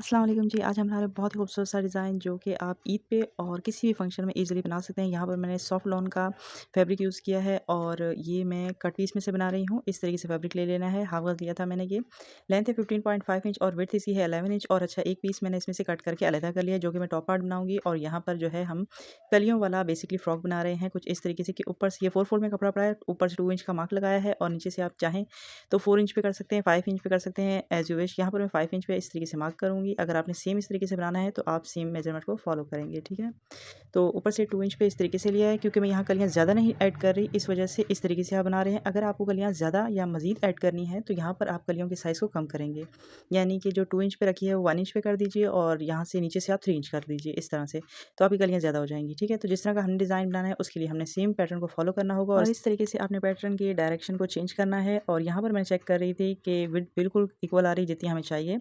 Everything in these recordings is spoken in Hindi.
अस्सलाम वालेकुम जी। आज हम बना रहे हैं बहुत ही खूबसूरत सा डिज़ाइन जो कि आप ईद पे और किसी भी फंक्शन में ईज़िली बना सकते हैं। यहाँ पर मैंने सॉफ्ट लॉन का फैब्रिक यूज़ किया है और ये मैं कट पीस में से बना रही हूँ। इस तरीके से फैब्रिक ले लेना है। हाफ गज़ लिया था मैंने ये। लेंथ है 15.5 इंच और विड्थ इसकी है 11 इंच और अच्छा एक पीस मैंने इसमें से कट करके अलग कर लिया है जो कि मैं टॉप पार्ट बनाऊँगी और यहाँ पर जो है हम कलियों वाला बेसिकली फ्रॉक बना रहे हैं कुछ इस तरीके से कि ऊपर से ये 4 फोल्ड में कपड़ा पड़ा है, ऊपर से 2 इंच का मार्क लगाया है और नीचे से आप चाहें तो 4 इंच पे कर सकते हैं, 5 इंच पे कर सकते हैं एज़ यू विश। यहाँ पर मैं 5 इंच पे इस तरीके से मार्क करूँगी। अगर आपने सेम इस तरीके से बनाना है तो आप सेम मेज़रमेंट को फ़ॉलो करेंगे, ठीक है? तो ऊपर से 2 इंच पे इस तरीके से लिया है क्योंकि मैं यहाँ कलियाँ ज़्यादा नहीं ऐड कर रही, इस वजह से इस तरीके से आप बना रहे हैं। अगर आपको कलियाँ ज़्यादा या मज़ीद ऐड करनी है तो यहाँ पर आप कलियों के साइज़ को कम करेंगे। यानी कि जो 2 इंच पे रखी है वो 1 इंच पे कर दीजिए और यहाँ से नीचे से आप 3 इंच कर दीजिए इस तरह से। तो आपकी कलियाँ ज़्यादा हो जाएँगी, ठीक है? तो जिस तरह का हमने डिज़ाइन बनाना है उसके लिए हमने सेम पैटर्न को फ़ॉलो करना होगा और इस तरीके से आपने पैटर्न की डायरेक्शन को चेंज करना है और यहाँ पर मैं चेक कर रही थी कि विड्थ बिल्कुल इक्वल आ रही जितनी हमें चाहिए।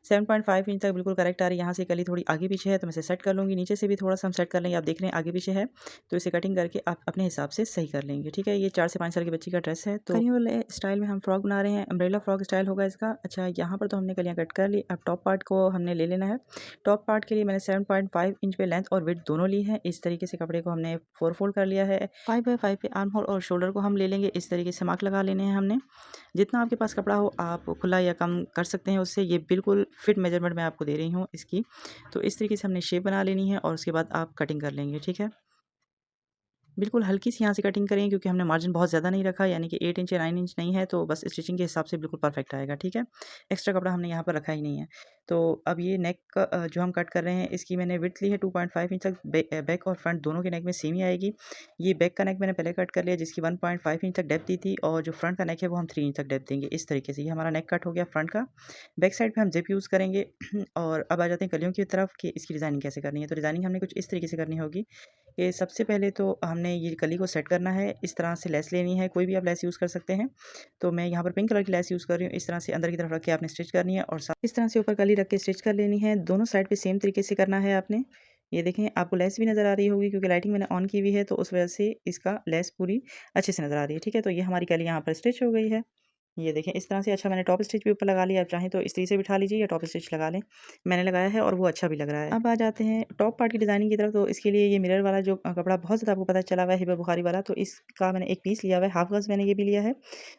7.5 इंच तक बिल्कुल करेक्ट आ रही है। यहाँ से कली थोड़ी आगे पीछे है तो मैं इसे सेट कर लूँगी। नीचे से भी थोड़ा-सा हम सेट कर लेंगे। आप देख रहे हैं आगे पीछे है, तो इसे कटिंग करके आप अपने हिसाब से सही कर लेंगे, ठीक है? ये 4 से 5 साल की बच्ची का ड्रेस है, तो कलियों वाले स्टाइल में हम फ्रॉक बना रहे हैं। अम्ब्रेला फ्रॉक स्टाइल होगा इसका। अच्छा, यहाँ पर तो हमने कलियाँ कट कर ली। अब टॉप पार्ट को हमने ले लेना है। टॉप पार्ट के लिए मैंने 7.5 इंच पे लेंथ और विड्थ दोनों ली है। इस तरीके से कपड़े को हमने 4 फोल्ड कर लिया है। 5 बाय 5 पे आर्म होल और शोल्डर को हम ले लेंगे। इस तरीके से मार्क लगा लेने हैं हमने। जितना आपके पास कपड़ा हो आप खुला या कम कर सकते हैं उससे। ये बिल्कुल फिट मेजरमेंट मैं आपको दे रही हूँ इसकी। तो इस तरीके से हमने शेप बना लेनी है और उसके बाद आप कटिंग कर लेंगे, ठीक है? बिल्कुल हल्की-सी यहाँ से कटिंग करें क्योंकि हमने मार्जिन बहुत ज़्यादा नहीं रखा यानी कि 8 इंच या 9 इंच नहीं है तो बस स्टिचिंग के हिसाब से बिल्कुल परफेक्ट आएगा, ठीक है? एक्स्ट्रा कपड़ा हमने यहाँ पर रखा ही नहीं है। तो अब ये नेक का जो हम कट कर रहे हैं इसकी मैंने विड्थ ली है 2.5 इंच तक बैक और फ्रंट दोनों के नेक में सेम ही आएगी। ये बैक का नेक मैंने पहले कट कर लिया जिसकी 1.5 इंच तक डेप्थ दी थी और जो फ्रंट का नेक है वो हम 3 इंच तक डेप्थ देंगे इस तरीके से। ये हमारा नेक कट हो गया फ्रंट का। बैक साइड पे हम ज़िप यूज़ करेंगे और अब आ जाते हैं कलियों की तरफ कि इसकी डिज़ाइनिंग कैसे करनी है। तो डिज़ाइनिंग हमने कुछ इस तरीके से करनी होगी कि सबसे पहले तो हमने ये कली को सेट करना है। इस तरह से लेस लेनी है, कोई भी आप लेस यूज़ कर सकते हैं। तो मैं यहाँ पर पिंक कलर की लेस यूज़ कर रही हूँ। इस तरह से अंदर की तरफ रख के आपने स्टिच करनी है और इस तरह से ऊपर कली रख के स्टिच कर लेनी है। दोनों साइड पे सेम तरीके से करना है आपने। ये देखें आपको लेस भी नज़र आ रही होगी क्योंकि लाइटिंग मैंने ऑन की हुई है तो उस वजह से इसका लेस पूरी अच्छे से नज़र आ रही है, ठीक है? तो ये हमारी कली यहाँ पर स्टिच हो गई है। ये देखें इस तरह से। अच्छा, मैंने टॉप स्टिच भी ऊपर लगा लिया। आप चाहें तो इस्त्री से बिठा लीजिए या टॉप स्टिच लगा लें। मैंने लगाया है और वो अच्छा भी लग रहा है। अब आ जाते हैं टॉप पार्ट की डिज़ाइनिंग की तरफ। तो इसके लिए ये मिरर वाला जो कपड़ा बहुत ज़्यादा आपको पता चला हुआ है हिबा बुखारी वाला, तो इसका मैंने एक पीस लिया हुआ है, हाफ गज़ मैंने ये भी लिया है।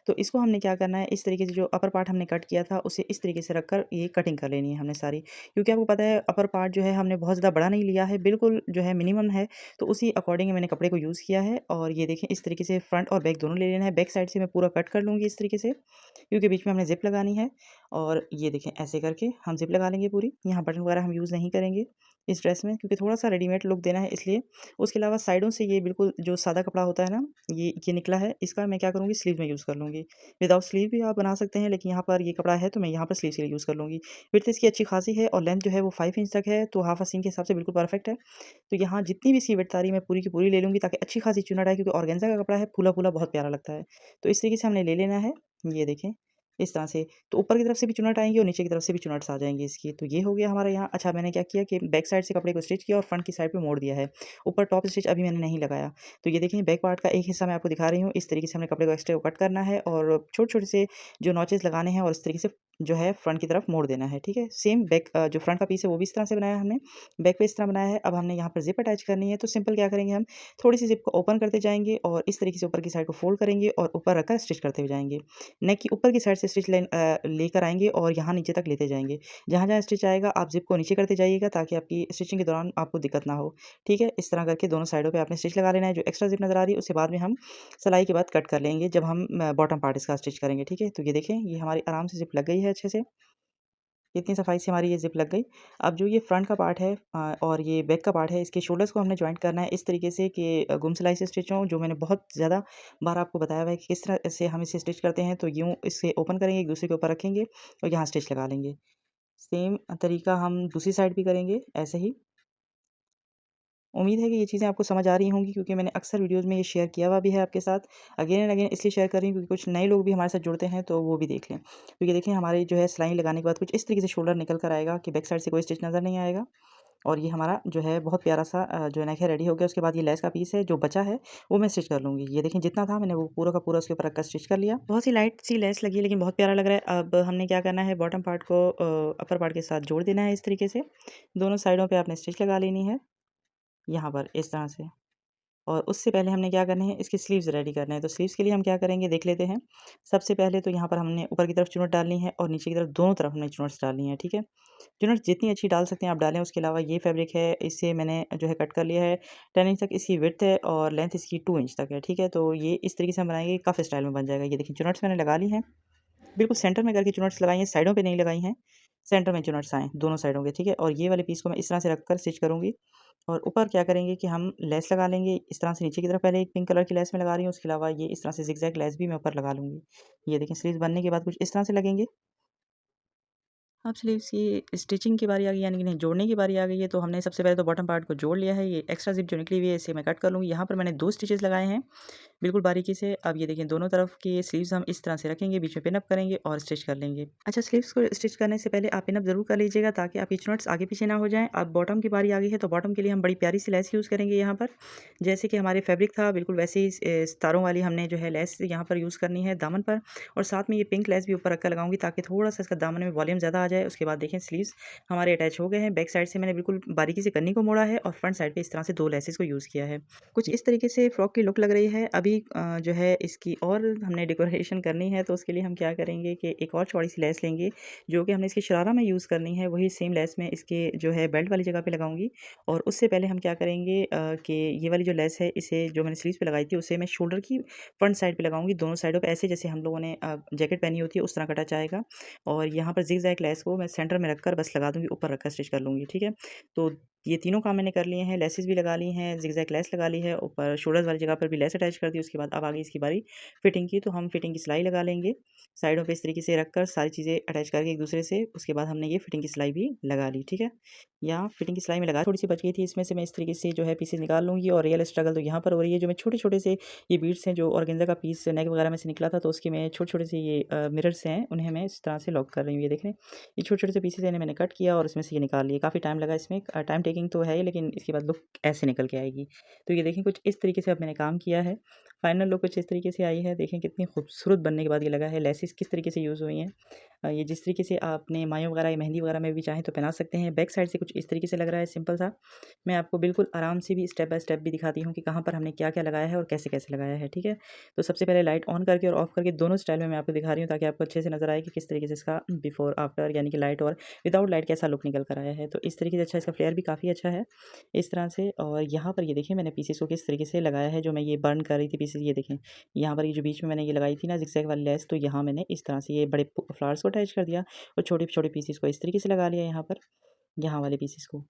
तो इसको हमने क्या करना है, इस तरीके से जो अपर पार्ट हमने कट किया था उसे इस तरीके से रखकर ये कटिंग कर लेनी है हमने सारी। क्योंकि आपको पता है अपर पार्ट जो है हमने बहुत ज़्यादा बड़ा नहीं लिया है, बिल्कुल जो है मिनिमम है। तो उसी अकॉर्डिंग मैंने कपड़े को यूज़ किया है और ये देखें इस तरीके से फ्रंट और बैक दोनों ले लेना है। बैक साइड से मैं पूरा कट कर लूँगी इस तरीके से क्योंकि बीच में हमने ज़िप लगानी है और ये देखें ऐसे करके हम ज़िप लगा लेंगे पूरी। यहाँ बटन वगैरह हम यूज़ नहीं करेंगे इस ड्रेस में क्योंकि थोड़ा-सा रेडीमेड लुक देना है इसलिए। उसके अलावा साइडों से ये बिल्कुल जो सादा कपड़ा होता है ना, ये निकला है, इसका मैं क्या करूँगी स्लीव में यूज़ कर लूँगी। विदाउट स्लीव भी आप बना सकते हैं लेकिन यहाँ पर ये कपड़ा है तो मैं यहाँ पर स्लीव के लिए यूज़ कर लूँगी। विड्थ इसकी अच्छी खासी है और लेंथ जो है वो 5 इंच तक है तो हाफ आस्तीन के हिसाब से बिल्कुल परफेक्ट है। तो यहाँ जितनी भी इसकी विड्थ आ रही है मैं पूरी की पूरी ले लूँगी ताकि अच्छी खासी चुन्नट आए क्योंकि ऑर्गेन्जा का कपड़ा है, फूला-फूला बहुत प्यारा लगता है। तो इस तरीके से हमने ले लेना है। ये देखें इस तरह से। तो ऊपर की तरफ से भी चुन्नट आएँगी और नीचे की तरफ से भी चुन्नट्स आ जाएँगी इसकी। तो ये हो गया हमारा यहाँ। अच्छा, मैंने क्या किया कि बैक साइड से कपड़े को स्टिच किया और फ्रंट की साइड पे मोड़ दिया है। ऊपर टॉप स्टिच अभी मैंने नहीं लगाया। तो ये देखिए बैक पार्ट का एक हिस्सा मैं आपको दिखा रही हूँ। इस तरीके से हमने कपड़े को एक्स्ट्रा को कट करना है और छोटे-छोटे से जो नॉचेस लगाने हैं और इस तरीके से जो है फ्रंट की तरफ मोड़ देना है, ठीक है? सेम बैक जो फ्रंट का पीस है वो भी इस तरह से बनाया हमने। बैक पे इस तरह बनाया है। अब हमने यहाँ पर ज़िप अटैच करनी है तो सिंपल क्या करेंगे हम, थोड़ी-सी ज़िप को ओपन करते जाएँगे और इस तरीके से ऊपर की साइड को फ़ोल्ड करेंगे और ऊपर रखकर स्टिच करते हुए जाएँगे। नेक की ऊपर की साइड से स्टिच लाइन लेकर आएँगे और यहाँ नीचे तक लेते जाएँगे। जहाँ-जहाँ स्टिच आएगा आप ज़िप को नीचे करते जाइएगा ताकि आपकी स्टिचिंग के दौरान आपको दिक्कत ना हो। ठीक है? इस तरह करके दोनों साइडों पे आपने स्टिच लगा लेना है। जो एक्स्ट्रा ज़िप नज़र आ रही है उसे बाद में हम सिलाई के बाद कट कर लेंगे जब हम बॉटम पार्ट इसका स्टिच करेंगे। ठीक है? तो ये देखें ये हमारी आराम से ज़िप लग गई है अच्छे से। इतनी सफाई से हमारी ये ज़िप लग गई। अब जो ये फ्रंट का पार्ट है और ये बैक का पार्ट है इसके शोल्डर्स को हमने जॉइंट करना है इस तरीके से कि गुम सिलाई से स्टिच हों, जो मैंने बहुत ज़्यादा बार आपको बताया हुआ है कि किस तरह से हम इसे स्टिच करते हैं। तो यूँ इसे ओपन करेंगे, एक दूसरे के ऊपर रखेंगे और यहाँ स्टिच लगा लेंगे। सेम तरीका हम दूसरी साइड भी करेंगे ऐसे ही। उम्मीद है कि ये चीज़ें आपको समझ आ रही होंगी क्योंकि मैंने अक्सर वीडियोज़ में ये शेयर किया हुआ भी है आपके साथ। अगेन एंड अगेन इसलिए शेयर कर रही हूँ क्योंकि कुछ नए लोग भी हमारे साथ जुड़ते हैं तो वो भी देख लें। तो ये देखिए हमारे जो है सिलाई लगाने के बाद कुछ इस तरीके से शोल्डर निकल कर आएगा कि बैक साइड से कोई स्टिच नज़र नहीं आएगा। और ये हमारा जो है बहुत प्यारा सा जो नेक है रेडी हो गया। उसके बाद ये लेस का पीस है जो बचा है वो मैं स्टिच कर लूँगी। ये देखें जितना था मैंने वो पूरा का पूरा उसके ऊपर रखकर स्टिच कर लिया। बहुत सी लाइट सी लेस लगी है लेकिन बहुत प्यारा लग रहा है। अब हमने क्या करना है, बॉटम पार्ट को अपर पार्ट के साथ जोड़ देना है इस तरीके से। दोनों साइडों पे आपने स्टिच लगा लेनी है, यहाँ पर इस तरह से। और उससे पहले हमने क्या करना है, इसकी स्लीव्स रेडी करने हैं। तो स्लीव्स के लिए हम क्या करेंगे देख लेते हैं। सबसे पहले तो यहाँ पर हमने ऊपर की तरफ चुन्नट डालनी है और नीचे की तरफ दोनों तरफ हमने चुन्नट्स डालनी है, ठीक है। चुन्नट जितनी अच्छी डाल सकते हैं आप डालें। उसके अलावा ये फैब्रिक है, इसे मैंने जो है कट कर लिया है। 10 इंच तक इसकी विड्थ है और लेंथ इसकी 2 इंच तक है, ठीक है। तो ये इस तरीके से हम बनाएंगे, कफ स्टाइल में बन जाएगा। ये देखिए चुन्नट्स मैंने लगा ली हैं, बिल्कुल सेंटर में करके चुन्नट्स लगाई हैं, साइडों पे नहीं लगाई हैं। सेंटर में चुन्नट्स आएँ दोनों साइडों के, ठीक है। और ये वाले पीस को मैं इस तरह से रखकर स्टिच करूँगी। और ऊपर क्या करेंगे कि हम लेस लगा लेंगे इस तरह से। नीचे की तरफ पहले एक पिंक कलर की लेस मैं लगा रही हूँ, उसके अलावा ये इस तरह से ज़िगज़ैग लेस भी मैं ऊपर लगा लूँगी। ये देखें स्लीव्स बनने के बाद कुछ इस तरह से लगेंगे। अब स्लीव्स की स्टिचिंग की बारी आ गई, यानी कि नहीं जोड़ने की बारी आ गई है। तो हमने सबसे पहले तो बॉटम पार्ट को जोड़ लिया है। ये एक्स्ट्रा ज़िप जो निकली हुई है इसे मैं कट कर लूँगी। यहाँ पर मैंने 2 स्टिचेज़ लगाए हैं बिल्कुल बारीकी से। अब ये देखिए दोनों तरफ के स्लीव्स हम इस तरह से रखेंगे, बीच में पिन अप करेंगे और स्टिच कर लेंगे। अच्छा, स्लीव्स को स्टिच करने से पहले आप पिन अप ज़रूर कर लीजिएगा ताकि आपकी चुनट्स आगे पीछे ना हो जाएँ। अब बॉटम की बारी आ गई है, तो बॉटम के लिए हम बड़ी प्यारी सी लेस यूज़ करेंगे यहाँ पर। जैसे कि हमारे फैब्रिक था बिल्कुल वैसे ही सितारों वाली हमने जो है लेस यहाँ पर यूज़ करनी है दामन पर। और साथ में ये पिंक लेस भी ऊपर रख कर लगाऊँगी ताकि थोड़ा-सा इसका दामन में वॉल्यूम ज़्यादा आ जाए। उसके बाद देखें स्लीव्स हमारे अटैच हो गए हैं। बैक साइड से मैंने बिल्कुल बारीकी से कन्नी को मोड़ा है और फ्रंट साइड पे इस तरह से 2 लेसेस को यूज़ किया है। कुछ इस तरीके से फ्रॉक की लुक लग रही है। अभी जो है इसकी और हमने डेकोरेशन करनी है, तो उसके लिए हम क्या करेंगे कि एक और चौड़ी-सी लेस लेंगे, जो कि हमने इसकी शरारा में यूज़ करनी है। वही सेम लेस मैं इसके जो है बेल्ट वाली जगह पे लगाऊँगी। और उससे पहले हम क्या करेंगे कि ये वाली जो लेस है इसे जो मैंने स्लीव्स पे लगाई थी उसे मैं शोल्डर की फ्रंट साइड पे लगाऊँगी, दोनों साइडों पे ऐसे जैसे हम लोगों ने जैकेट पहनी होती है उस तरह का टच आएगा। और यहाँ पर ज़िग-ज़ैग लेस को मैं सेंटर में रखकर बस लगा दूँगी, ऊपर रखकर स्टिच कर लूँगी, ठीक है। तो ये तीनों काम मैंने कर लिए हैं, लेसेस भी लगा ली हैं, ज़िग-ज़ैग लेस लगा ली है, ऊपर शोल्डर्स वाली जगह पर भी लेस अटैच कर दी। उसके बाद अब आ गई इसकी बारी फिटिंग की। तो हम फिटिंग की सिलाई लगा लेंगे, साइडों पे इस तरीके से रखकर सारी चीज़ें अटैच करके एक दूसरे से। उसके बाद हमने ये फिटिंग की सिलाई भी लगा ली, ठीक है। यहाँ फिटिंग की सिलाई में लगा थोड़ी-सी बच गई थी, इसमें से मैं इस तरीके से जो है पीसेस निकाल लूँगी। और रियल स्ट्रगल तो यहाँ पर हो रही है, जो मैं छोटे-छोटे से ये बीड्स हैं जो ऑर्गेन्जा का पीस नेक वगैरह में से निकला था, तो उसके मैं छोटे-छोटे से ये मिरर्स हैं, उन्हें मैं इस तरह से लॉक कर रही हूँ। ये देख रहे हैं, ये छोटे-छोटे से पीसेस हैं, इन्हें मैंने कट किया और इसमें से ये निकाल लिए। काफ़ी टाइम लगा इसमें, टाइम टेकिंग तो है ही, लेकिन इसके बाद लुक ऐसे निकल के आएगी। तो ये देखें कुछ इस तरीके से अब मैंने काम किया है। फाइनल लुक कुछ इस तरीके से आई है। देखें कितनी खूबसूरत बनने के बाद ये लगा है। लेसेस किस तरीके से यूज़ हुई हैं। ये जिस तरीके से आपने मायों वगैरह या मेहंदी वगैरह में भी चाहें तो पहना सकते हैं। बैक साइड से कुछ इस तरीके से लग रहा है सिंपल सा। मैं आपको बिल्कुल आराम से भी स्टेप बाय स्टेप भी दिखाती हूँ कि कहाँ पर हमने क्या-क्या लगाया है और कैसे-कैसे लगाया है, ठीक है। तो सबसे पहले लाइट ऑन करके और ऑफ करके दोनों स्टाइल में मैं आपको दिखा रही हूँ ताकि आपको अच्छे से नज़र आए कि किस तरीके से इसका बिफोर आफ्टर यानी कि लाइट और विदाउट लाइट कैसा लुक निकल कर आया है। तो इस तरीके से अच्छा इसका फ्लेयर भी काफ़ी अच्छा है, इस तरह से। और यहाँ पर ये देखिए मैंने पीसेस को किस तरीके से लगाया है, जो मैं ये बर्न कर रही थी पीसेस, ये देखें। यहाँ पर ये जो बीच में मैंने ये लगाई थी ना ज़िगज़ैग वाली लेस, तो यहाँ मैंने इस तरह से ये बड़े फ्लावर्स को अटैच कर दिया और छोटे-छोटे पीसेस को इस तरीके से लगा लिया यहाँ पर, यहाँ वाले पीसेस को।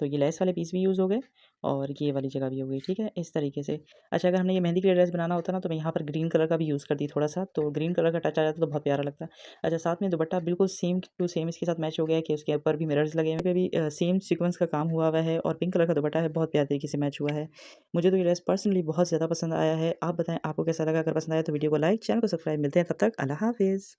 तो ये लेस वाले पीस भी यूज़ हो गए और ये वाली जगह भी हो गई, ठीक है, इस तरीके से। अच्छा, अगर हमने ये मेहंदी के लिए ड्रेस बनाना होता ना, तो मैं यहाँ पर ग्रीन कलर का भी यूज़ करती थोड़ा-सा, तो ग्रीन कलर का टच आ जाता तो बहुत प्यारा लगता। अच्छा, साथ में दुपट्टा बिल्कुल सेम टू सेम इसके साथ मैच हो गया है कि उसके ऊपर भी मिरर्स लगे हैं, पे भी सेम सीक्वेंस का काम हुआ हुआ है और पिंक कलर का दुपट्टा है, बहुत प्यारे तरीके से मैच हुआ है। मुझे तो ये ड्रेस पर्सनली बहुत ज़्यादा पसंद आया है। आप बताएँ आपको कैसा लगा? अगर पसंद आया तो वीडियो को लाइक, चैनल को सब्सक्राइब। मिलते हैं तब तक, अल्लाह हाफ़िज़।